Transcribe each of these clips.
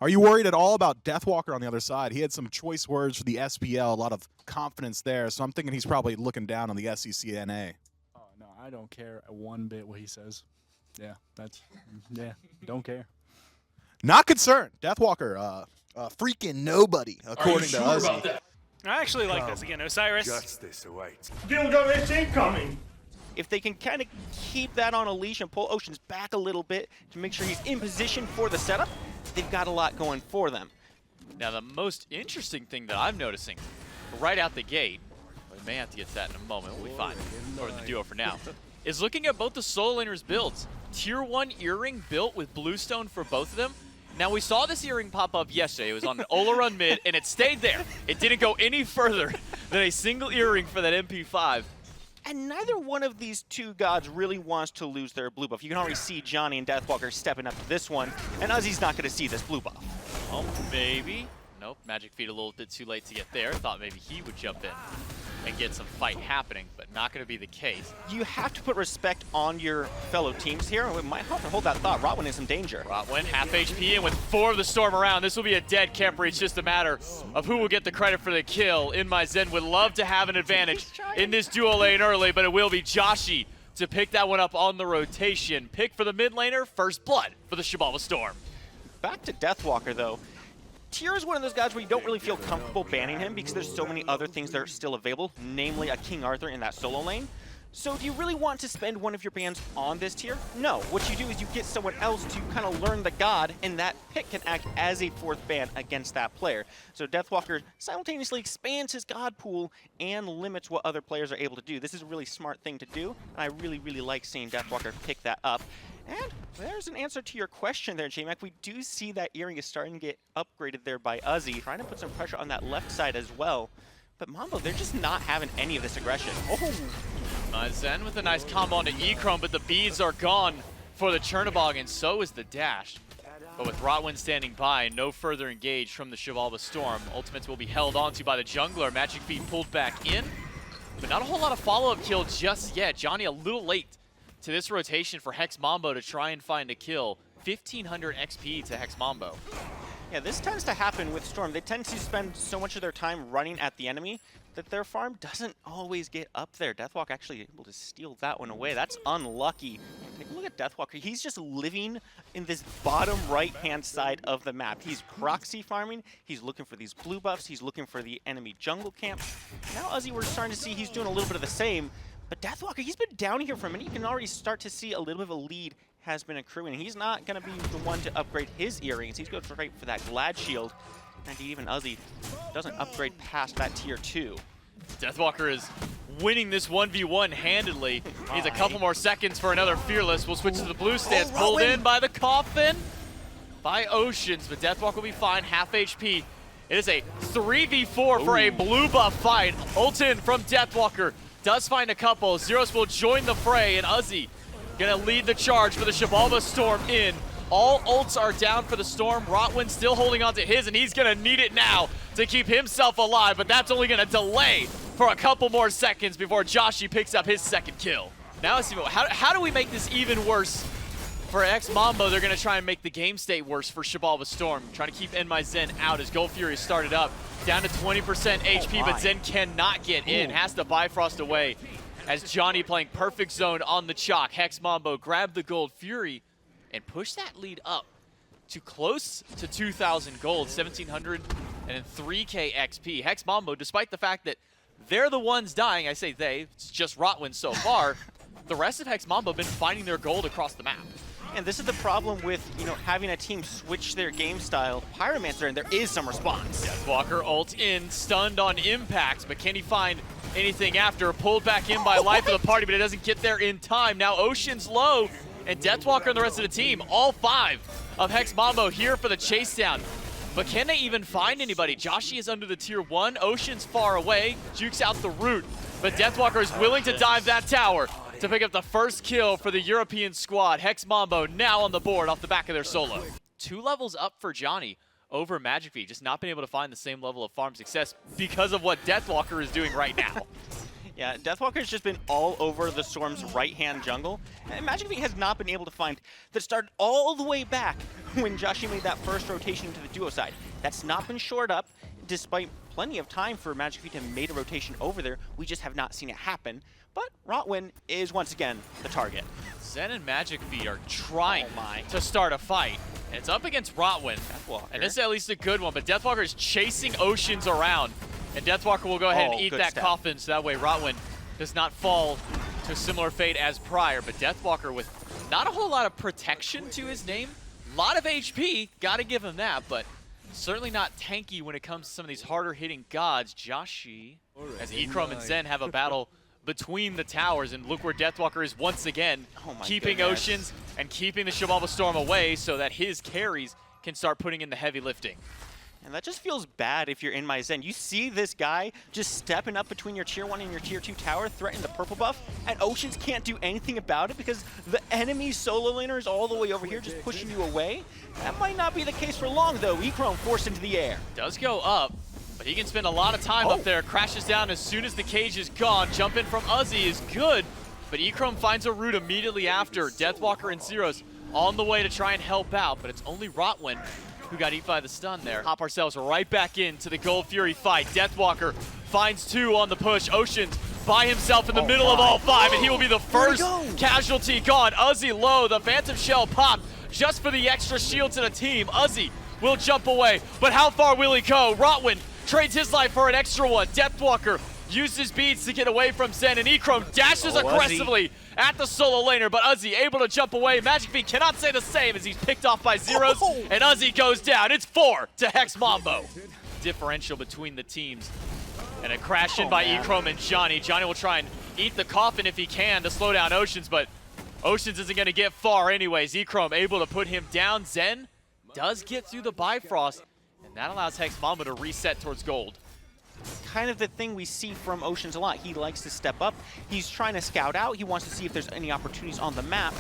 Are you worried at all about Deathwalker on the other side? He had some choice words for the SPL, a lot of confidence there, so I'm thinking he's probably looking down on the SECNA. Oh, no, I don't care one bit what he says. Yeah, don't care. Not concerned. Deathwalker, freaking nobody, according to us. I actually like this. Again, Osiris. Justice awaits. Gilgamesh incoming! If they can kind of keep that on a leash and pull Oceans back a little bit to make sure he's in position for the setup, they've got a lot going for them. Now, the most interesting thing that I'm noticing right out the gate, we may have to get to that in a moment, we'll be fine for the duo for now, is looking at both the solo laners' builds. Tier 1 earring built with bluestone for both of them. Now, we saw this earring pop up yesterday. It was on an Ola run mid, and it stayed there. It didn't go any further than a single earring for that MP5. And neither one of these two gods really wants to lose their blue buff. You can already see Johnny and Deathwalker stepping up to this one, and Uzi's not going to see this blue buff. Oh, maybe. Nope, Magic Feet a little bit too late to get there. Thought maybe he would jump in and get some fight happening, but not going to be the case. You have to put respect on your fellow teams here, and we might have to hold that thought. Rotwin in some danger. Rotwin, half HP, and with 4 of the Storm around, this will be a dead camper. It's just a matter of who will get the credit for the kill. In My Zen would love to have an advantage in this duo lane early, but it will be Joshi to pick that one up on the rotation. Pick for the mid laner, first blood for the Xibalba Storm. Back to Deathwalker, though. Tyr is one of those guys where you don't really feel comfortable banning him because there's so many other things that are still available, namely a King Arthur in that solo lane. So do you really want to spend one of your bans on this tier? No. What you do is you get someone else to kind of learn the god, and that pick can act as a 4th ban against that player. So Deathwalker simultaneously expands his god pool and limits what other players are able to do. This is a really smart thing to do, and I really, really like seeing Deathwalker pick that up. And there's an answer to your question there, J-Mac. We do see that earring is starting to get upgraded there by Uzi, trying to put some pressure on that left side as well. But Mambo, they're just not having any of this aggression. Oh! Zen with a nice combo onto E-Chrome, but the beads are gone for the Chernobog, and so is the dash. But with Rotwin standing by, no further engage from the Xibalba Storm. Ultimates will be held onto by the jungler. Magic Feet pulled back in, but not a whole lot of follow-up kill just yet. Johnny a little late to this rotation for Hex Mambo to try and find a kill. 1,500 XP to Hex Mambo. Yeah, this tends to happen with Storm. They tend to spend so much of their time running at the enemy that their farm doesn't always get up there. Deathwalker actually able to steal that one away. That's unlucky. Take a look at Deathwalker. He's just living in this bottom right-hand side of the map. He's proxy farming. He's looking for these blue buffs. He's looking for the enemy jungle camp. Now, Uzi, we're starting to see he's doing a little bit of the same. But Deathwalker, he's been down here for a minute. You can already start to see a little bit of a lead has been accruing. He's not going to be the one to upgrade his earrings. He's going straight for that Glad Shield. And even Uzi doesn't upgrade past that tier 2. Deathwalker is winning this 1v1 handedly. Needs a couple more seconds for another Fearless. We'll switch to the blue stance. Pulled in by the Coffin by Oceans, but Deathwalker will be fine, half HP. It is a 3v4 for a blue buff fight. Ult in from Deathwalker. Does find a couple. Zeros will join the fray, and Uzi gonna lead the charge for the Xibalba Storm in. All ults are down for the Storm. Rotwin still holding on to his, and he's gonna need it now to keep himself alive, but that's only gonna delay for a couple more seconds before Joshi picks up his 2nd kill. Now let's see, how do we make this even worse for Hex Mambo? They're gonna try and make the game state worse for Xibalba Storm. Trying to keep My Zen out as Gold Fury started up. Down to 20% HP, but Zen cannot get in. Has to Bifrost away as Johnny playing perfect zone on the chalk. Hex Mambo grabbed the Gold Fury and push that lead up to close to 2,000 gold, 1,700 and 3K XP. Hex Mambo, despite the fact that they're the ones dying, I say they, it's just Rotwin so far, the rest of Hex Mambo have been finding their gold across the map. And this is the problem with, having a team switch their game style. Pyromancer, and there is some response. Deathwalker ult in, stunned on impact, but can he find anything after? Pulled back in by Life of the party, but it doesn't get there in time. Now Ocean's low, and Deathwalker and the rest of the team, all 5 of Hex Mambo here for the chase down. But can they even find anybody? Joshi is under the tier 1, Ocean's far away, jukes out the root, but Deathwalker is willing to dive that tower to pick up the first kill for the European squad. Hex Mambo now on the board off the back of their solo. 2 levels up for Johnny over Magic Feet, just not been able to find the same level of farm success because of what Deathwalker is doing right now. Yeah, Deathwalker's just been all over the Storm's right-hand jungle. And Magic Feet has not been able to find that started all the way back when Joshi made that first rotation to the duo side. That's not been shored up, despite plenty of time for Magic Feet to have made a rotation over there. We just have not seen it happen. But Rotwin is once again the target. Zen and Magic Feet are trying to start a fight. And it's up against Rotwin. Deathwalker. And this is at least a good one, but Deathwalker is chasing Oceans around. And Deathwalker will go ahead and eat good that step. coffin, so that way Rotwin does not fall to a similar fate as prior. But Deathwalker with not a whole lot of protection to his name. A lot of HP, gotta give him that, but certainly not tanky when it comes to some of these harder hitting gods. Joshi, as Ikrom and Zen have a battle between the towers, and look where Deathwalker is once again, keeping goodness. Oceans and keeping the Xibalba Storm away so that his carries can start putting in the heavy lifting. And that just feels bad if you're in my Zen. You see this guy just stepping up between your tier 1 and your tier 2 tower, threatening the purple buff, and Oceans can't do anything about it because the enemy solo laner is all the way over here just pushing you away. That might not be the case for long, though. Ikrom forced into the air. Does go up, but he can spend a lot of time up there. Crashes down as soon as the cage is gone. Jump in from Uzi is good, but Ikrom finds a root immediately after. Deathwalker and Zeros on the way to try and help out, but it's only Rotwin who got eat by the stun there. Hop ourselves right back into the Gold Fury fight. Deathwalker finds 2 on the push. Oceans by himself in the middle of all 5, and he will be the first casualty gone. Uzi low, the Phantom Shell popped just for the extra shield to the team. Uzi will jump away, but how far will he go? Rotwin trades his life for an extra one. Deathwalker uses beads to get away from Zen, and Ikrom dashes aggressively at the solo laner, but Uzi able to jump away. Magic Feet cannot say the same as he's picked off by Zeros, and Uzi goes down. It's 4 to Hex Mambo. Differential between the teams, and a crash in by Ikrom and Johnny. Johnny will try and eat the coffin if he can to slow down Oceans, but Oceans isn't going to get far anyways. Ikrom able to put him down. Zen does get through the Bifrost, and that allows Hex Mambo to reset towards gold. Kind of the thing we see from Oceans a lot. He likes to step up. He's trying to scout out. He wants to see if there's any opportunities on the map.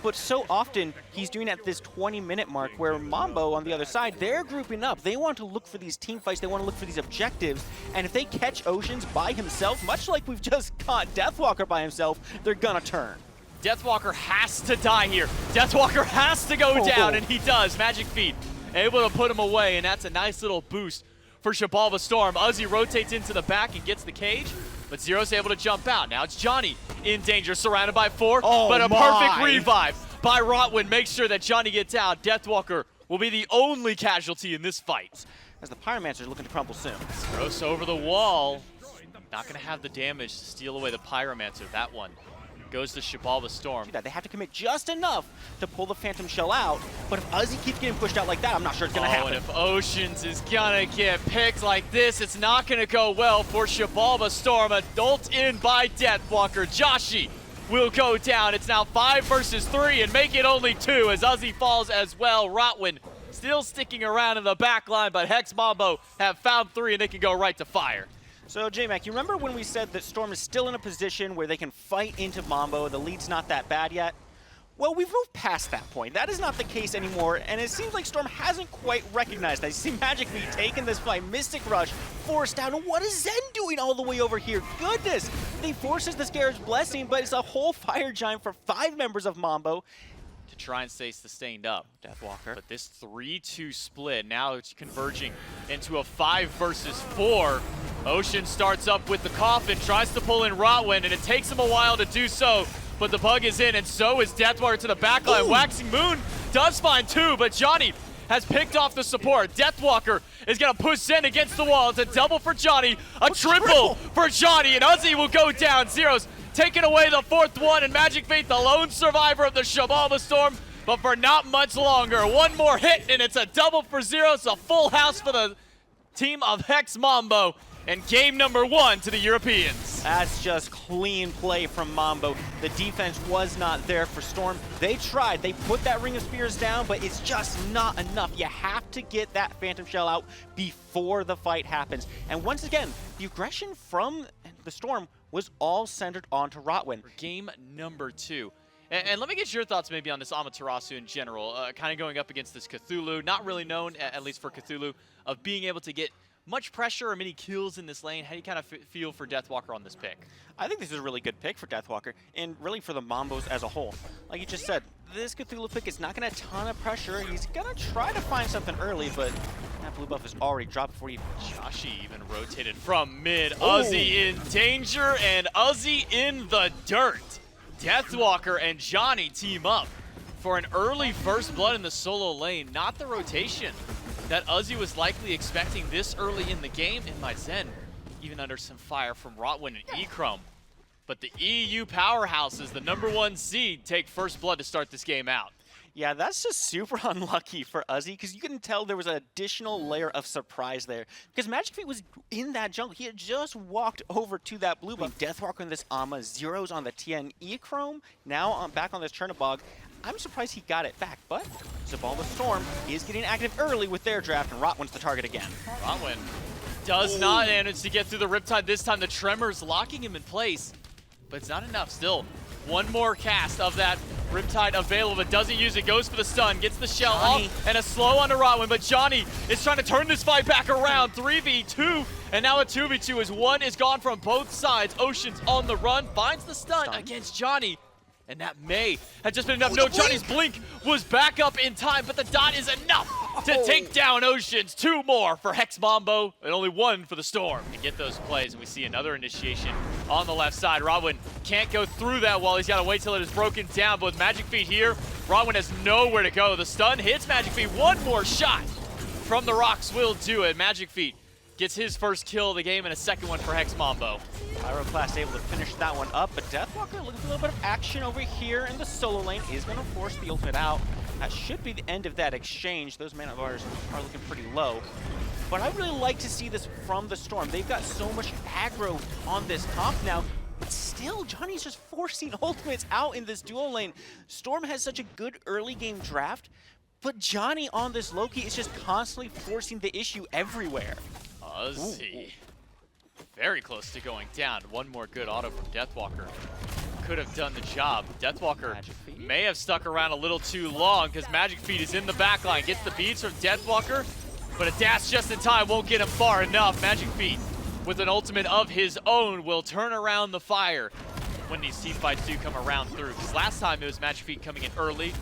But so often, he's doing it at this 20-minute mark where Mambo on the other side, they're grouping up. They want to look for these team fights. They want to look for these objectives. And if they catch Oceans by himself, much like we've just caught Deathwalker by himself, they're gonna turn. Deathwalker has to die here. Deathwalker has to go down, and he does. Magic Feet able to put him away, and that's a nice little boost for Xibalba Storm. Uzi rotates into the back and gets the cage, but Zero's able to jump out. Now it's Johnny in danger, surrounded by 4, but a perfect revive by Rotwin makes sure that Johnny gets out. Deathwalker will be the only casualty in this fight. As the Pyromancer's looking to crumble soon. Zeros over the wall. Not going to have the damage to steal away the Pyromancer. That one goes to Xibalba Storm. They have to commit just enough to pull the Phantom Shell out, but if Uzi keeps getting pushed out like that, I'm not sure it's going to happen. And if Oceans is going to get picked like this, it's not going to go well for Xibalba Storm. A ult in by Deathwalker. Joshi will go down. It's now 5 versus 3 and make it only 2 as Uzi falls as well. Rotwin still sticking around in the back line, but Hex Mambo have found 3 and they can go right to fire. So, J-Mac, you remember when we said that Storm is still in a position where they can fight into Mambo, the lead's not that bad yet? Well, we've moved past that point. That is not the case anymore, and it seems like Storm hasn't quite recognized that. You see Magic Feet taking this fight, Mystic Rush, forced down, and what is Zen doing all the way over here? Goodness! They forces the Scarab's Blessing, but it's a whole Fire Giant for 5 members of Mambo. To try and stay sustained up. Deathwalker. But this 3-2 split, now it's converging into a 5 versus 4. Ocean starts up with the coffin, tries to pull in Rotwin, and it takes him a while to do so, but the bug is in, and so is Deathwalker to the backline. Waxing Moon does find 2, but Johnny has picked off the support. Deathwalker is going to push Zen against the wall. It's a double for Johnny, a triple for Johnny, and Uzi will go down. Zeros taking away the 4th one, and Magic Feet, the lone survivor of the Xibalba Storm, but for not much longer. One more hit, and it's a double for Zeros, a full house for the team of Hex Mambo, and game number 1 to the Europeans. That's just clean play from Mambo. The defense was not there for Storm. They tried, they put that Ring of Spears down, but it's just not enough. You have to get that Phantom Shell out before the fight happens. And once again, the aggression from the Storm was all centered onto Rotwin. For game number 2. And let me get your thoughts maybe on this Amaterasu in general, kind of going up against this Cthulhu, not really known, at least for Cthulhu, of being able to get much pressure or many kills in this lane? How do you kind of feel for Deathwalker on this pick? I think this is a really good pick for Deathwalker, and really for the Mambos as a whole. Like you just said, this Cthulhu pick is not going to ton of pressure. He's going to try to find something early, but that blue buff is already dropped before he... Joshi even rotated from mid. Uzi in danger, and Uzi in the dirt. Deathwalker and Johnny team up for an early first blood in the solo lane. Not the rotation that Uzi was likely expecting this early in the game. In my Zen, even under some fire from Rotwin and E-Chrome. But the EU powerhouses, the #1 seed, take first blood to start this game out. Yeah, that's just super unlucky for Uzi, because you can tell there was an additional layer of surprise there. Because Magic Feet was in that jungle. He had just walked over to that blue buff. Deathwalker in this Ama, zeros on the TN E-Chrome, now back on this Chernobog. I'm surprised he got it back, but Xibalba Storm is getting active early with their draft, and Rotwin's the target again. Rotwin does not manage to get through the Riptide this time. The Tremors locking him in place, but it's not enough still. One more cast of that Riptide available, but doesn't use it. Goes for the stun, gets the shell off, and a slow onto Rotwin, but Johnny is trying to turn this fight back around. 3v2, and now a 2v2 as one is gone from both sides. Ocean's on the run, finds the stun against Johnny, and that may have just been enough. No, Johnny's blink was back up in time, but the dot is enough to take down Oceans. 2 more for Hex Mambo, and only 1 for the Storm. And get those plays, and we see another initiation on the left side. Rodwin can't go through that wall. He's got to wait till it is broken down. But with Magic Feet here, Rodwin has nowhere to go. The stun hits Magic Feet. One more shot from the rocks will do it. Magic Feet gets his first kill of the game and a second one for Hex Mambo. Pyroclast able to finish that one up, but Deathwalker looking for a little bit of action over here in the solo lane. Is going to force the ultimate out. That should be the end of that exchange. Those mana bars are looking pretty low. But I really like to see this from the Storm. They've got so much aggro on this top now, but still, Johnny's just forcing ultimates out in this duo lane. Storm has such a good early game draft, but Johnny on this Loki is just constantly forcing the issue everywhere. Uzi. Very close to going down. One more good auto from Deathwalker. Could have done the job. Deathwalker may have stuck around a little too long because Magic Feet is in the backline. Gets the beats from Deathwalker, but a dash just in time won't get him far enough. Magic Feet, with an ultimate of his own, will turn around the fire when these team fights do come around through. Because last time it was Magic Feet coming in early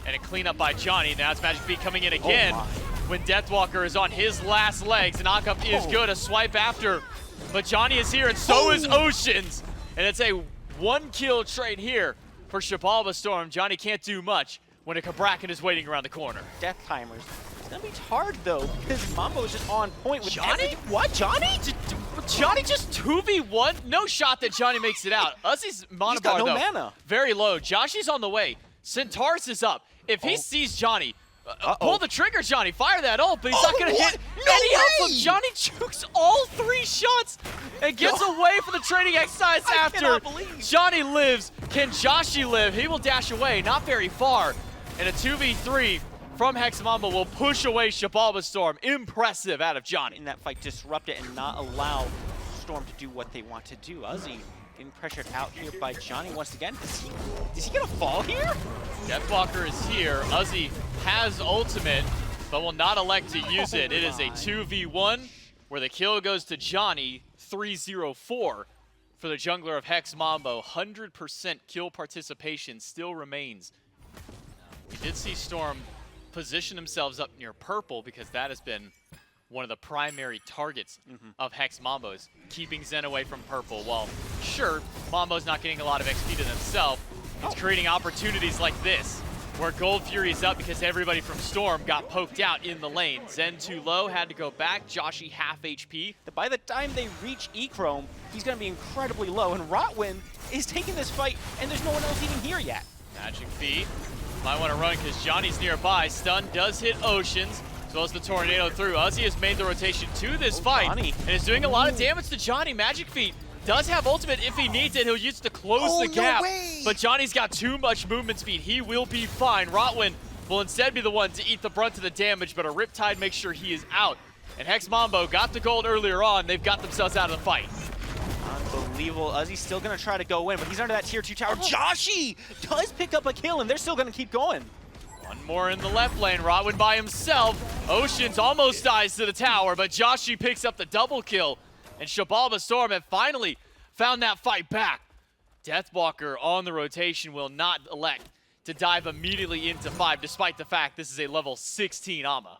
and a cleanup by Johnny. Now it's Magic Feet coming in again when Deathwalker is on his last legs. The knockup is good, a swipe after. But Johnny is here, and so is Oceans. And it's a 1-kill trade here for Xibalba Storm. Johnny can't do much when a Cabrakan is waiting around the corner. Death timers. It's going to be hard, though, because Mambo is just on point with Johnny? What, Johnny? Johnny just 2v1? No shot that Johnny makes it out. Uzi's mana bar, no though, mana. Very low. Joshy's on the way. Centaurus is up. If he sees Johnny, pull the trigger, Johnny. Fire that ult, but he's not going to hit any help from Johnny. Jukes all 3 shots and gets away from the training exercise after. Johnny lives. Can Joshi live? He will dash away, not very far. And a 2v3 from Hex mambo will push away Xibalba Storm. Impressive out of Johnny. In that fight, disrupt it and not allow Storm to do what they want to do. Uzi getting pressured out here by Johnny once again. Is he gonna fall here? Deathwalker is here. Uzi has ultimate, but will not elect to use it. It is a 2v1 where the kill goes to Johnny. 3-0-4 for the jungler of Hex Mambo. 100% kill participation still remains. We did see Storm position themselves up near purple because that has been one of the primary targets of Hex Mambo's, keeping Zen away from purple. While, sure, Mambo's not getting a lot of XP to themselves, it's creating opportunities like this, where Gold Fury is up because everybody from Storm got poked out in the lane. Zen too low, had to go back. Joshi half HP. By the time they reach E-Chrome, he's going to be incredibly low, and Rotwin is taking this fight, and there's no one else even here yet. Magic Feet might want to run because Johnny's nearby. Stun does hit Oceans, as well as the tornado through. Uzi has made the rotation to this fight, Johnny. and is doing a lot of damage to Johnny. Magic Feet does have ultimate if he needs it. He'll use it to close the gap. But Johnny's got too much movement speed. He will be fine. Rotwin will instead be the one to eat the brunt of the damage, but a Riptide makes sure he is out. And Hex Mambo got the gold earlier on. They've got themselves out of the fight. Unbelievable. Uzi's still going to try to go in, but he's under that tier 2 tower. Joshi does pick up a kill, and they're still going to keep going. One more in the left lane, Rotwin by himself. Oceans almost dies to the tower, but Joshi picks up the double kill. And Xibalba Storm have finally found that fight back. Deathwalker on the rotation will not elect to dive immediately into 5, despite the fact this is a level 16 Ama.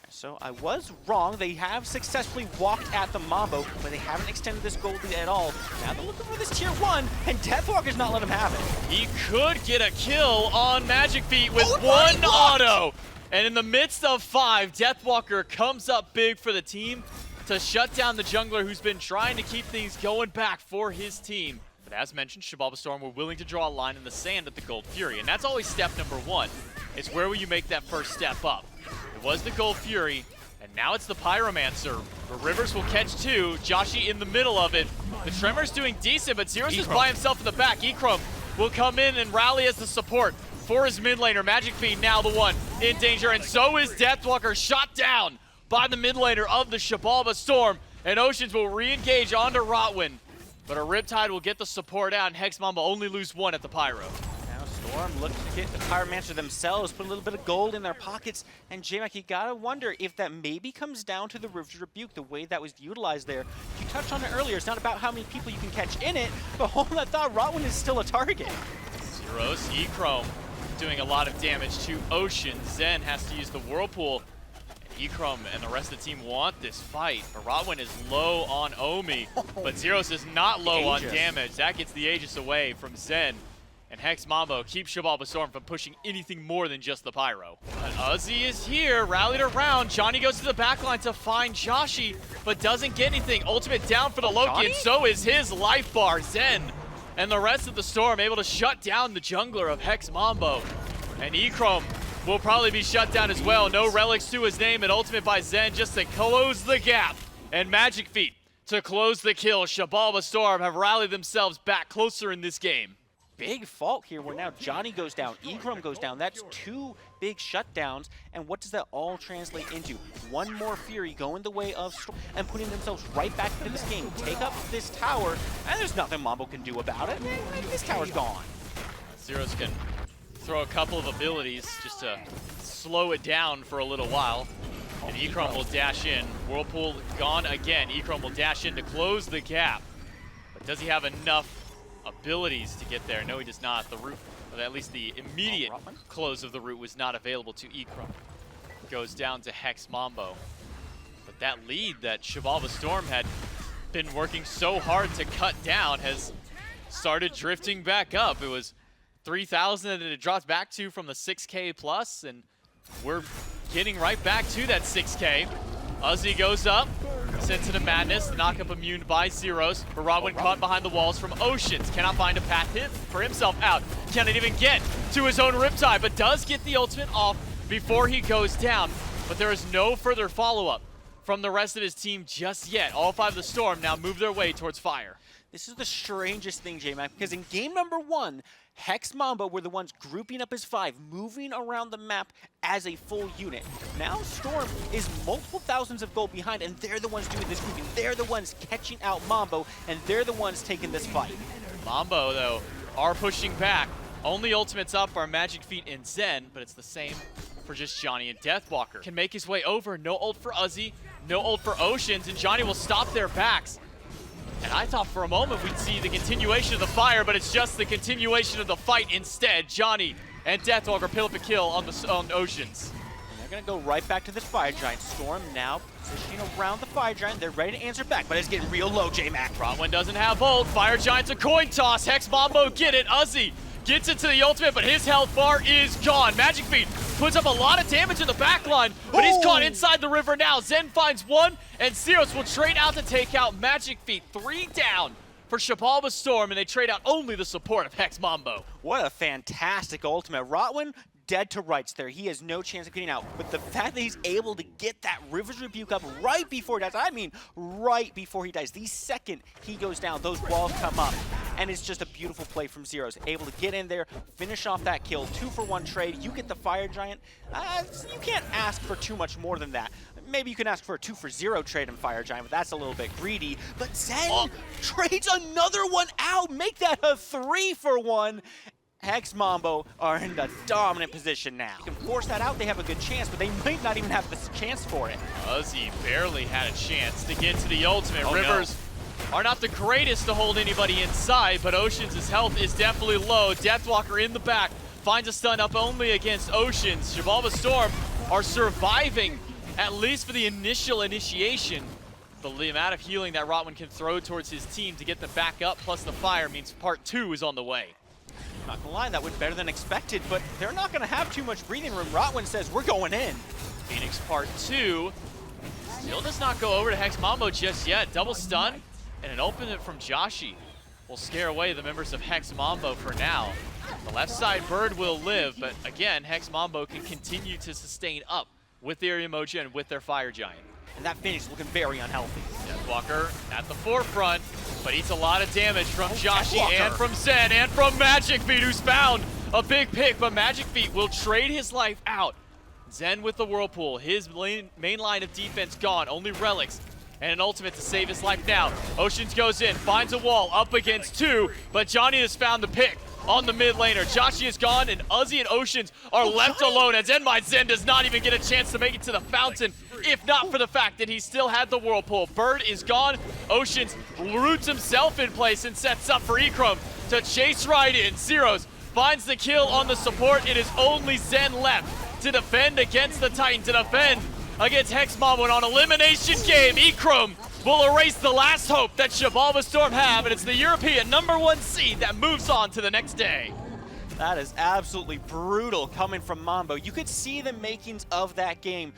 So I was wrong. They have successfully walked at the Mambo, but they haven't extended this gold lead at all. Now they're looking for this tier 1, and Deathwalker's not letting him have it. He could get a kill on Magic Feet with one auto. And in the midst of 5, Deathwalker comes up big for the team to shut down the jungler who's been trying to keep things going back for his team. But as mentioned, Xibalba Storm were willing to draw a line in the sand at the Gold Fury, and that's always step number 1. It's where will you make that first step up. It was the Gold Fury, and now it's the Pyromancer. The Rivers will catch 2. Joshi in the middle of it. The Tremor's doing decent, but Zeros is by himself in the back. Echrome will come in and rally as the support for his mid laner. Magic Feet now the one in danger, and so is Deathwalker, shot down by the mid laner of the Xibalba Storm. And Oceans will re-engage onto Rotwin, but a Riptide will get the support out, and Hex mambo only lose 1 at the Pyro. Now Storm looking to get the Pyromancer themselves, put a little bit of gold in their pockets, and J-Mac, you gotta wonder if that maybe comes down to the River's Rebuke, the way that was utilized there. You touched on it earlier, it's not about how many people you can catch in it, but hold that thought, Rotwin is still a target. Zeros, Echrome doing a lot of damage to Ocean. Zen has to use the Whirlpool. Echrome and the rest of the team want this fight, but Rotwin is low on Omi, but Zeros is not low on damage. That gets the Aegis away from Zen, and Hex mambo keeps Xibalba Storm from pushing anything more than just the Pyro. But Uzi is here, rallied around. Johnny goes to the backline to find Joshi, but doesn't get anything. Ultimate down for the Loki, and so is his life bar. Zen and the rest of the Storm able to shut down the jungler of Hex mambo, and Echrome will probably be shut down as well. No relics to his name, and ultimate by Zen just to close the gap. And Magic Feet to close the kill. Xibalba Storm have rallied themselves back closer in this game. Big fault here where now Johnny goes down, Echrome goes down. That's 2 big shutdowns. And what does that all translate into? 1 more Fury going the way of Storm and putting themselves right back into this game. Take up this tower, and there's nothing Mambo can do about it. This tower's gone. Zeros can throw a couple of abilities just to slow it down for a little while. And Echrome will dash in. Whirlpool gone again. Echrome will dash in to close the gap. But does he have enough abilities to get there? No, he does not. The route, or at least the immediate close of the route, was not available to Echrome. Goes down to Hex mambo. But that lead that Xibalba Storm had been working so hard to cut down has started drifting back up. It was 3,000 that it dropped back to from the 6K plus, and we're getting right back to that 6K. Uzi goes up, sent to the madness, knock up immune by Zeros, but Rotwin caught behind the walls from Oceans. Cannot find a path for himself out. Cannot even get to his own Riptide, but does get the ultimate off before he goes down. But there is no further follow-up from the rest of his team just yet. All 5 of the Storm now move their way towards fire. This is the strangest thing, J-Mac, because in game number 1, Hex mambo were the ones grouping up as 5, moving around the map as a full unit. Now Storm is multiple thousands of gold behind, and they're the ones doing this grouping. They're the ones catching out Mambo, and they're the ones taking this fight. Mambo, though, are pushing back. Only ultimates up are Magic Feet and Zen, but it's the same for just Johnny and Deathwalker. Can make his way over. No ult for Uzi, no ult for Oceans, and Johnny will stop their backs. And I thought for a moment we'd see the continuation of the fire, but it's just the continuation of the fight instead. Johnny and Deathwalker pick up a kill on Oceans. And they're going to go right back to this Fire Giant. Storm now positioning around the Fire Giant. They're ready to answer back, but it's getting real low, J-Mac. Rotwin doesn't have ult. Fire Giant's a coin toss. Hex mambo get it. Uzi gets it to the ultimate, but his health bar is gone. Magic Feet puts up a lot of damage in the backline, but he's caught inside the river now. Zen finds 1, and Zeros will trade out to take out Magic Feet. 3 down for Xibalba Storm, and they trade out only the support of Hex mambo. What a fantastic ultimate. Rotwin dead to rights there. He has no chance of getting out. But the fact that he's able to get that River's Rebuke up right before he dies, I mean right before he dies, the second he goes down, those walls come up. And it's just a beautiful play from Zeros. Able to get in there, finish off that kill. 2-for-1 trade. You get the Fire Giant. You can't ask for too much more than that. Maybe you can ask for a 2-for-0 trade in Fire Giant, but that's a little bit greedy. But Zen trades another one out. Make that a 3-for-1. Hex Mambo are in the dominant position now. You can force that out, they have a good chance, but they might not even have the chance for it. Ozzy barely had a chance to get to the ultimate. Oh, Rivers are not the greatest to hold anybody inside, but Oceans' health is definitely low. Deathwalker in the back finds a stun up only against Oceans. Xibalba Storm are surviving, at least for the initial initiation. The amount of healing that Rotwin can throw towards his team to get them back up, plus the fire, means part 2 is on the way. Not gonna lie, that went better than expected, but they're not gonna have too much breathing room. Rotwin says, we're going in. Phoenix part 2 still does not go over to Hex Mambo just yet. Double stun and an ultimate from Joshi will scare away the members of Hex Mambo for now. The left side bird will live, but again, Hex Mambo can continue to sustain up with their emoji and with their fire giant. And that finish is looking very unhealthy. Deathwalker at the forefront, but eats a lot of damage from Joshi Deathwalker. and from Zen and from Magic Feet, who's found a big pick, but Magic Feet will trade his life out. Zen with the Whirlpool, his main line of defense gone, only relics and an ultimate to save his life now. Oceans goes in, finds a wall up against 2, but Johnny has found the pick on the mid laner. Joshi is gone, and Uzi and Oceans are left alone as Zen does not even get a chance to make it to the fountain, if not for the fact that he still had the Whirlpool. Bird is gone. Oceans roots himself in place and sets up for Ikrom to chase right in. Zeros finds the kill on the support. It is only Zen left to defend against the Titan, to defend against Hex Mambo. And on elimination game, Ikrom will erase the last hope that Xibalba Storm have, and it's the European #1 seed that moves on to the next day. That is absolutely brutal coming from Mambo. You could see the makings of that game